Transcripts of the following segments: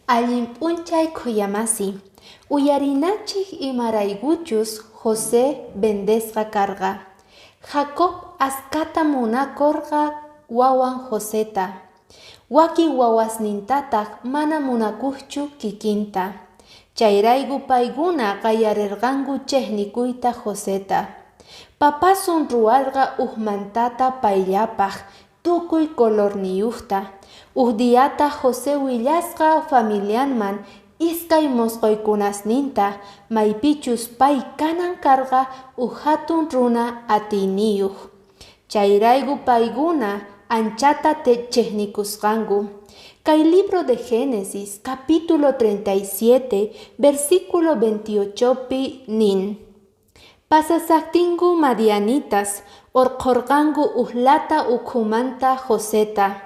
Allinp'unchay khuyamasi, uyarinachik imaraykuchus José bendesqa karqa. Jacob askata munakurqa wawan Joseta. Wakin wawasnintataq mana munakuqchu kikinta. Chayrayku paykuna qallarirqanku cheknikuyta Joseta. Papasun ruwarqa mantata payllapaq, tukuy colorniyuqta. Diyata José willasqa familianman iskay mosqoykunasninta maypichus pay kanan karqa hatun runa atiyniyuq. Chayrayku paykuna anchata cheknikusqanku. Kay libro de Génesis capítulo 37 versículo 28pi nin: Pasasaqtinku Madianitas orqorqanku lata ukhumanta Joseta.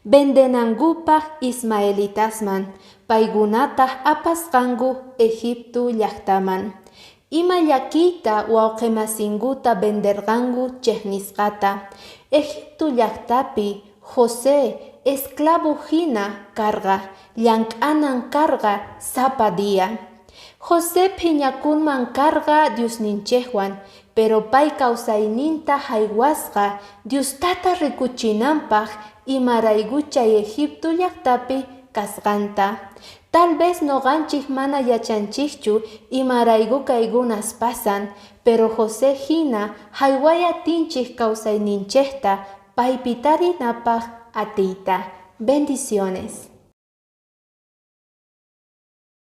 Vendenankupaq Ismaelitasman, paykunataq apasqanku Egipto llaqtaman. Ima llakiyta wawqimasinkuta venderqanku cheknisqata. Egipto llaqtapi José esclavo hina karqa, llank'anan karqa sapa día. José phiñakunman karqa Diosninchikwan, pero pay kawsayninta haywasqa Diostata rikuchinanpaq imaraykuchay Egipto llaqtapi kasqanta. Tal vez noqanchik mana yachanchikchu imarayku kaykunas pasan, pero José hina haywayatinchik kawsayninchikta paypi tarinapaq atiyta. Bendiciones.